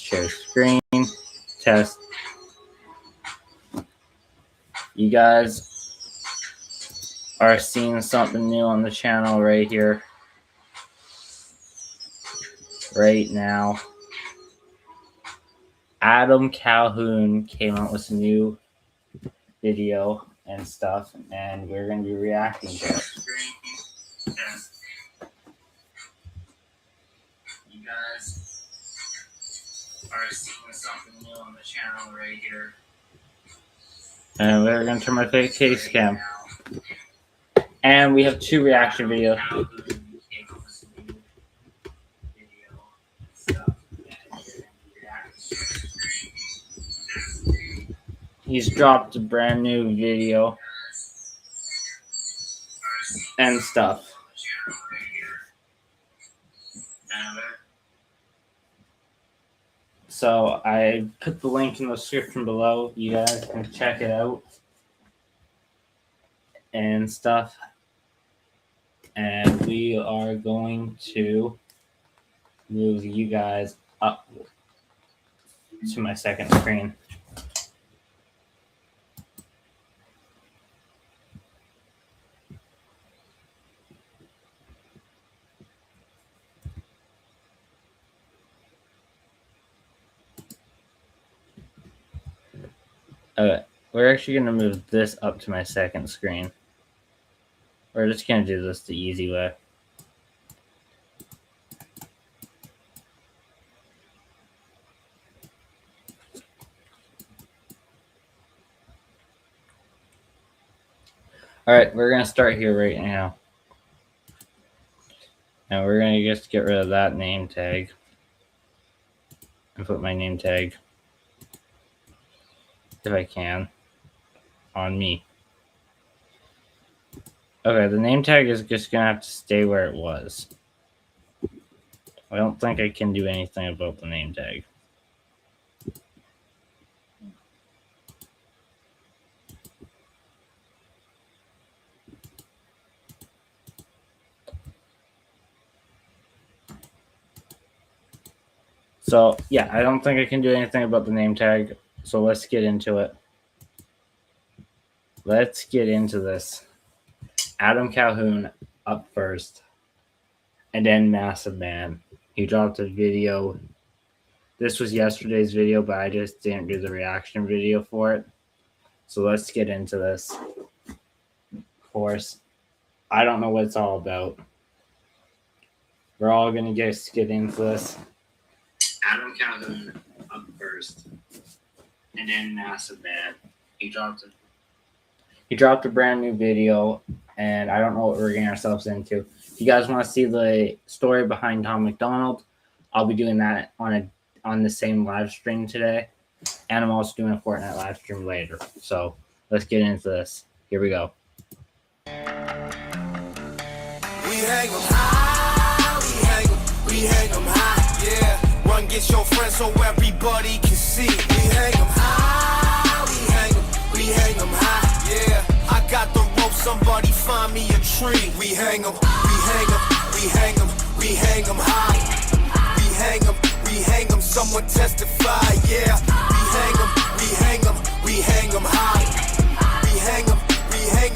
share screen, test. You guys are seeing something new on the channel right here, right now. Adam Calhoun came out with a new video and stuff, and we're going to be reacting to it. You guys are seeing something new on the channel right here. And we're going to turn my face cam. And we have 2 reaction videos. He's dropped a brand new video and stuff. So I put the link in the description below. You guys can check it out and stuff. And we are going to move you guys up to my second screen. Okay, we're actually going to move this up to my second screen. We're just going to do this the easy way. Alright, we're going to start here right now. And we're going to just get rid of that name tag. And put my name tag, if I can, on me. Okay, the name tag is just going to have to stay where it was. I don't think I can do anything about the name tag. So, yeah, I don't think I can do anything about the name tag. So let's get into it. Let's get into this. Adam Calhoun up first. And then Massive Man. He dropped a video. This was yesterday's video, but I just didn't do the reaction video for it. So let's get into this. Of course, I don't know what it's all about. We're all going to just get into this. Adam Calhoun up first. And then Massive Man. He dropped a brand new video, and I don't know what we're getting ourselves into. If you guys want to see the story behind Tom McDonald, I'll be doing that on the same live stream today. And I'm also doing a Fortnite live stream later. So let's get into this. Here we go. We hang 'em high, we hang 'em high, yeah. Run, get your friends so everybody can see. We hang 'em high, we hang 'em high, yeah. I got the rope, somebody find me a tree. We hang 'em, we hang 'em, we hang 'em, we hang 'em high. We hang 'em, someone testify, yeah. We hang 'em, we hang 'em, we hang 'em high. We hang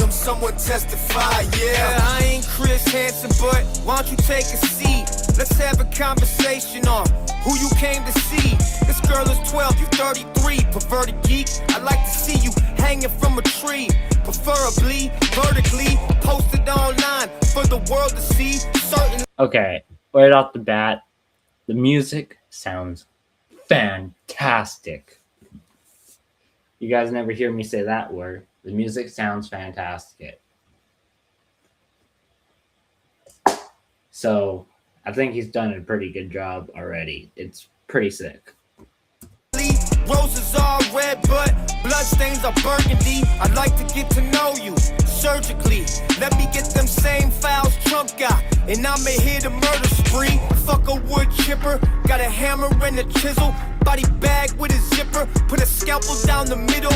'em, someone testify, yeah. I ain't Chris Hansen, but why don't you take a seat? Let's have a conversation on who you came to see. This girl is 12, you 33, perverted geek. I'd like to see you hanging from a tree, preferably vertically, posted online for the world to see. Certain. Okay, right off the bat, the music sounds fantastic. You guys never hear me say that word. The music sounds fantastic. So I think he's done a pretty good job already. It's pretty sick. Roses are red, but bloodstains are burgundy. I'd like to get to know you surgically. Let me get them same files Trump got, and I'ma hit a murder spree. Fuck a wood chipper, got a hammer and a chisel. Body bag with a zipper, put a scalpel down the middle.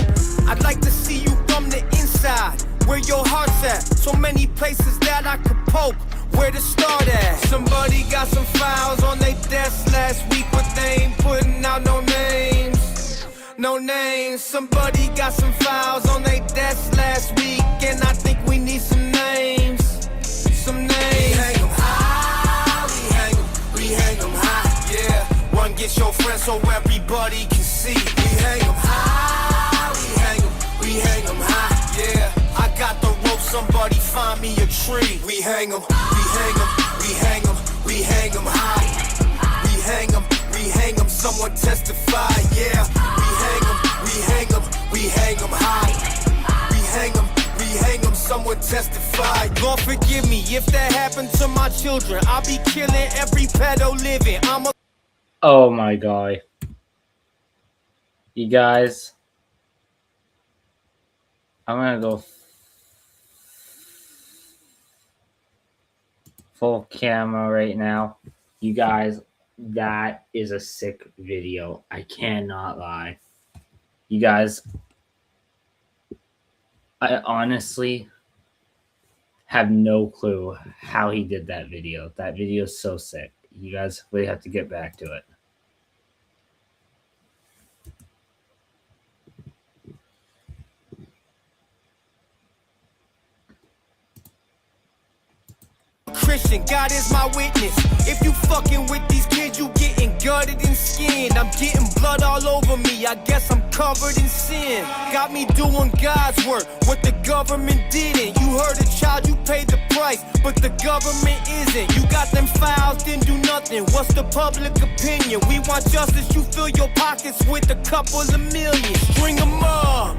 I'd like to see you from the inside, where your heart's at. So many places that I could poke. Where to start at? Somebody got some files on their desk last week, but they ain't putting out no names. No names. Somebody got some files on their desk last week, and I think we need some names. Some names. We hang 'em high, we hang 'em high, yeah. Run, get your friends so everybody can see. We hang 'em high, we hang 'em high, yeah. I got the rope, somebody find me a tree. We hang 'em, we hang 'em, we hang 'em, we hang 'em high. We hang 'em, someone testify, yeah. We hang 'em, we hang 'em, we hang 'em high. We hang 'em, someone testify. Lord forgive me if that happened to my children. I'll be killing every pedo living. I'm a Oh my god. You guys, I'm gonna go full camera right now. You guys, that is a sick video. I cannot lie. You guys, I honestly have no clue how he did that video. That video is so sick. You guys really have to get back to it. Christian, God is my witness. If you fucking with these kids, you getting gutted and skinned. I'm getting blood all over me. I guess I'm covered in sin. Got me doing God's work, what the government didn't. You hurt a child, you paid the price, but the government isn't. You got them files, didn't do nothing. What's the public opinion? We want justice, you fill your pockets with a couple of million. String 'em up.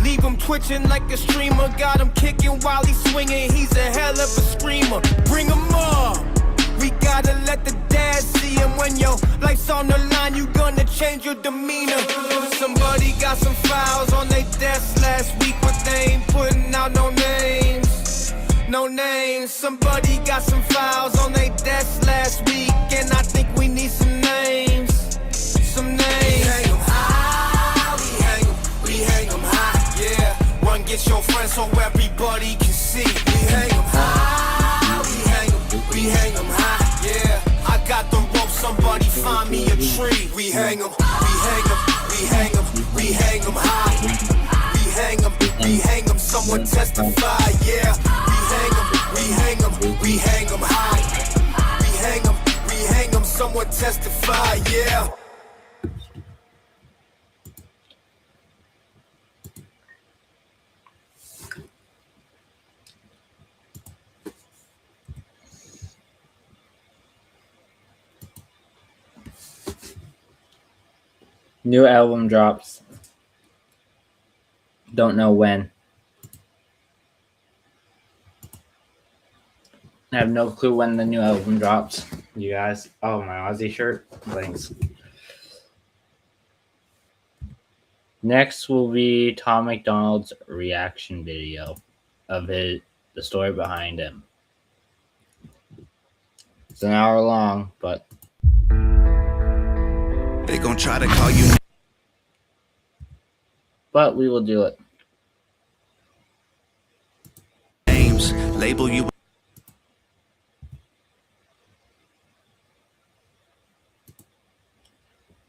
Leave him twitching like a streamer. Got him kicking while he's swinging. He's a hell of a screamer. Bring him up. We gotta let the dad see him. When your life's on the line, you gonna change your demeanor. Somebody got some files on their desk last week, but they ain't putting out no names. No names. Somebody got some files on their desk last week, and I think we need some names. Some names. We hang 'em high, we hang 'em high. Yeah, run, get your friends so everybody can see. We hang 'em high, we hang 'em high, yeah. I got the rope, somebody find me a tree. We hang 'em, we hang 'em, we hang 'em, we hang 'em high. We hang 'em, someone testify, yeah. We hang 'em, we hang 'em, we hang 'em high. We hang 'em, someone testify, yeah. New album drops. Don't know when. I have no clue when the new album drops. You guys. Oh, my Aussie shirt. Thanks. Next will be Tom McDonald's reaction video of the story behind him. It's an hour long, but they gon' try to call you, but we will do it. Names, label you.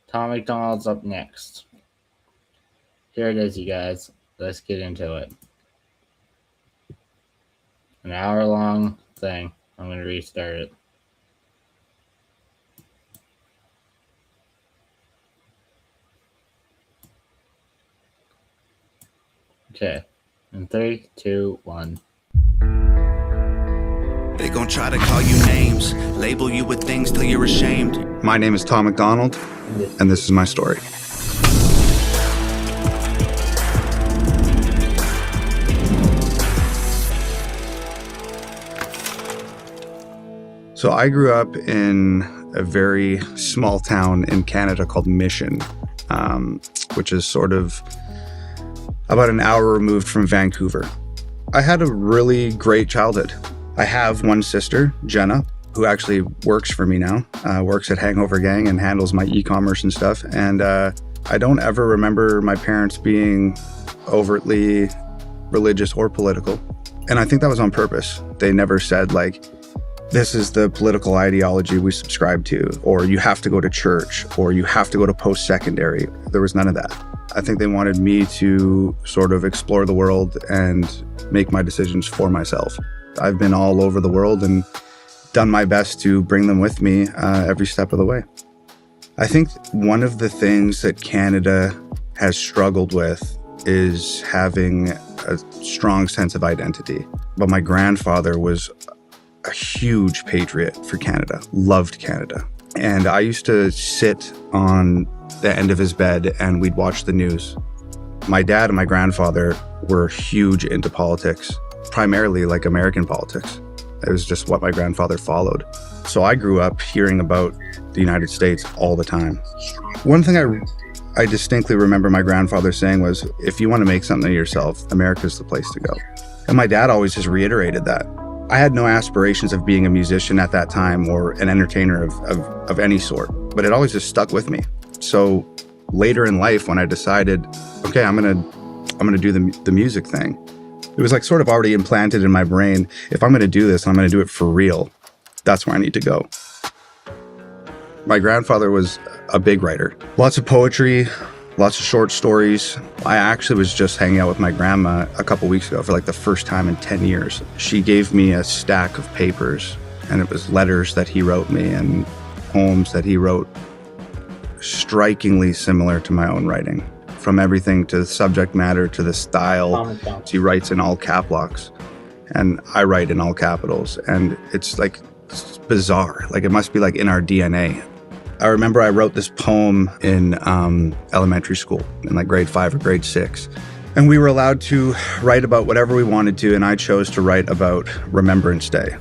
Tom McDonald's up next. Here it is, you guys. Let's get into it. An hour long thing. I'm going to restart it. Okay. In 3, 2, 1. They gon' try to call you names, label you with things till you're ashamed. My name is Tom McDonald, and this is my story. So I grew up in a very small town in Canada called Mission, which is sort of about an hour removed from Vancouver. I had a really great childhood. I have one sister, Jenna, who actually works for me now, works at Hangover Gang and handles my e-commerce and stuff. And I don't ever remember my parents being overtly religious or political. And I think that was on purpose. They never said like, this is the political ideology we subscribe to, or you have to go to church, or you have to go to post-secondary. There was none of that. I think they wanted me to sort of explore the world and make my decisions for myself. I've been all over the world and done my best to bring them with me every step of the way. I think one of the things that Canada has struggled with is having a strong sense of identity. But my grandfather was a huge patriot for Canada, loved Canada. And I used to sit on the end of his bed and we'd watch the news. My dad and my grandfather were huge into politics, primarily like American politics. It was just what my grandfather followed. So I grew up hearing about the United States all the time. One thing I distinctly remember my grandfather saying was, if you want to make something of yourself, America's the place to go. And my dad always just reiterated that. I had no aspirations of being a musician at that time or an entertainer of any sort, but it always just stuck with me. So later in life, when I decided, okay, I'm gonna do the music thing, it was like sort of already implanted in my brain. If I'm gonna do this, I'm gonna do it for real. That's where I need to go. My grandfather was a big writer. Lots of poetry, lots of short stories. I actually was just hanging out with my grandma a couple weeks ago for like the first time in 10 years. She gave me a stack of papers, and it was letters that he wrote me and poems that he wrote, strikingly similar to my own writing. From everything to the subject matter to the style. He writes in all cap locks, and I write in all capitals. And it's like, it's bizarre. Like it must be like in our DNA. I remember I wrote this poem in elementary school in like grade 5 or grade 6. And we were allowed to write about whatever we wanted to, and I chose to write about Remembrance Day.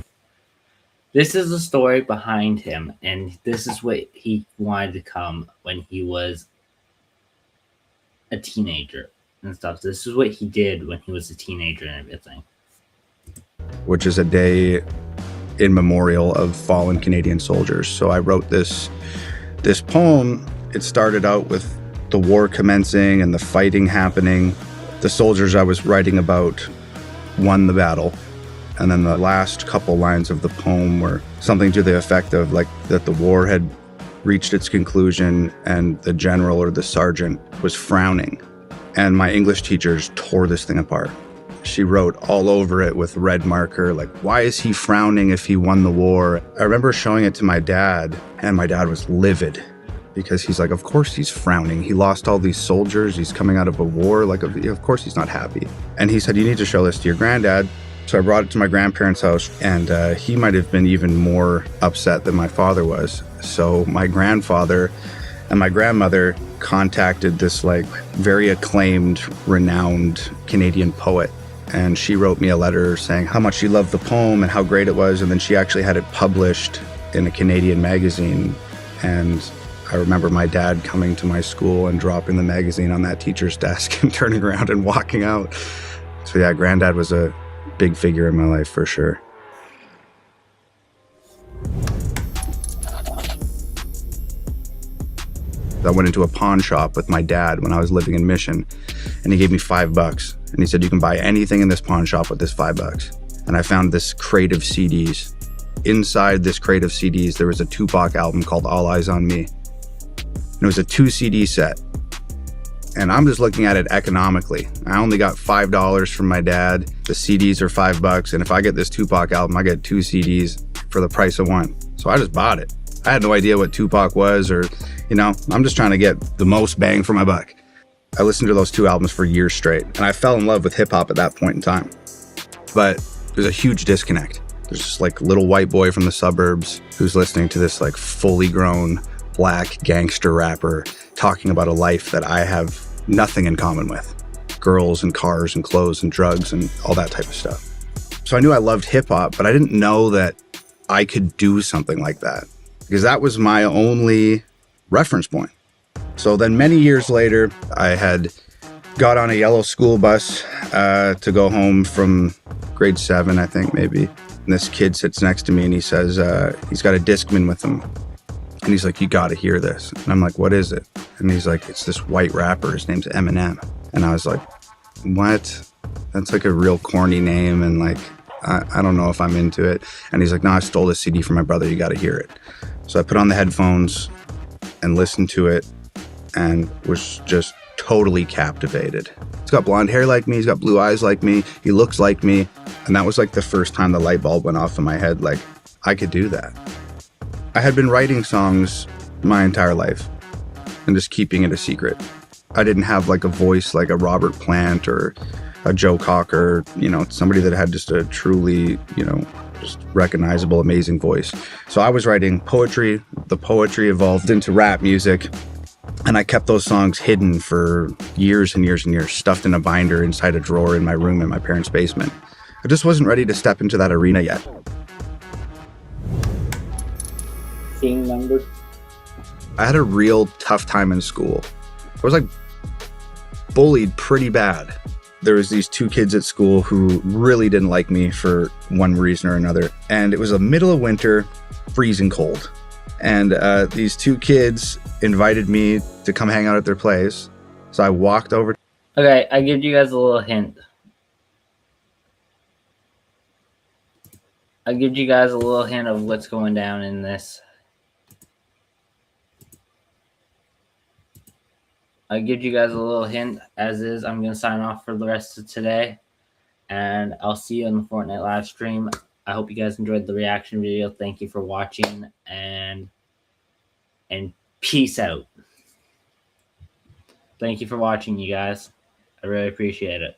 This is the story behind him, and this is what he wanted to come when he was a teenager and stuff. This is what he did when he was a teenager and everything. Which is a day in memorial of fallen Canadian soldiers. So I wrote this poem. It started out with the war commencing and the fighting happening. The soldiers I was writing about won the battle. And then the last couple lines of the poem were something to the effect of like that the war had reached its conclusion and the general or the sergeant was frowning. And my English teachers tore this thing apart. She wrote all over it with red marker, like, why is he frowning if he won the war? I remember showing it to my dad, and my dad was livid because he's like, of course he's frowning. He lost all these soldiers. He's coming out of a war. Like, of course he's not happy. And he said, you need to show this to your granddad. So I brought it to my grandparents' house, and he might have been even more upset than my father was. So my grandfather and my grandmother contacted this like very acclaimed, renowned Canadian poet. And she wrote me a letter saying how much she loved the poem and how great it was. And then she actually had it published in a Canadian magazine. And I remember my dad coming to my school and dropping the magazine on that teacher's desk and turning around and walking out. So yeah, Granddad was a big figure in my life for sure. I went into a pawn shop with my dad when I was living in Mission, and he gave me $5. And he said, you can buy anything in this pawn shop with this $5. And I found this crate of CDs. Inside this crate of CDs, there was a Tupac album called All Eyes on Me. And it was a 2 CD set. And I'm just looking at it economically. I only got $5 from my dad. The CDs are $5. And if I get this Tupac album, I get 2 CDs for the price of 1. So I just bought it. I had no idea what Tupac was or, I'm just trying to get the most bang for my buck. I listened to those 2 albums for years straight, and I fell in love with hip hop at that point in time. But there's a huge disconnect. There's this like little white boy from the suburbs who's listening to this like fully grown black gangster rapper talking about a life that I have nothing in common with. Girls and cars and clothes and drugs and all that type of stuff. So I knew I loved hip hop, but I didn't know that I could do something like that, because that was my only reference point. So then many years later, I had got on a yellow school bus to go home from grade 7, I think maybe. And this kid sits next to me and he says, he's got a Discman with him. And he's like, you got to hear this. And I'm like, what is it? And he's like, it's this white rapper. His name's Eminem. And I was like, what? That's like a real corny name. And like, I don't know if I'm into it. And he's like, no, I stole this CD from my brother. You got to hear it. So I put on the headphones and listened to it and was just totally captivated. He's got blonde hair like me. He's got blue eyes like me. He looks like me. And that was like the first time the light bulb went off in my head. Like, I could do that. I had been writing songs my entire life and just keeping it a secret. I didn't have like a voice like a Robert Plant or a Joe Cocker, you know, somebody that had just a truly, you know, just recognizable, amazing voice. So I was writing poetry. The poetry evolved into rap music. And I kept those songs hidden for years and years and years, stuffed in a binder inside a drawer in my room in my parents' basement. I just wasn't ready to step into that arena yet. Seeing numbers. I had a real tough time in school. I was like bullied pretty bad. There was these two kids at school who really didn't like me for one reason or another. And it was the middle of winter, freezing cold. And these two kids invited me to come hang out at their place. So I walked over. Okay, I give you guys a little hint. I'll give you guys a little hint of what's going down in this. I'll give you guys a little hint as is. I'm going to sign off for the rest of today. And I'll see you on the Fortnite live stream. I hope you guys enjoyed the reaction video. Thank you for watching. And peace out. Thank you for watching, you guys. I really appreciate it.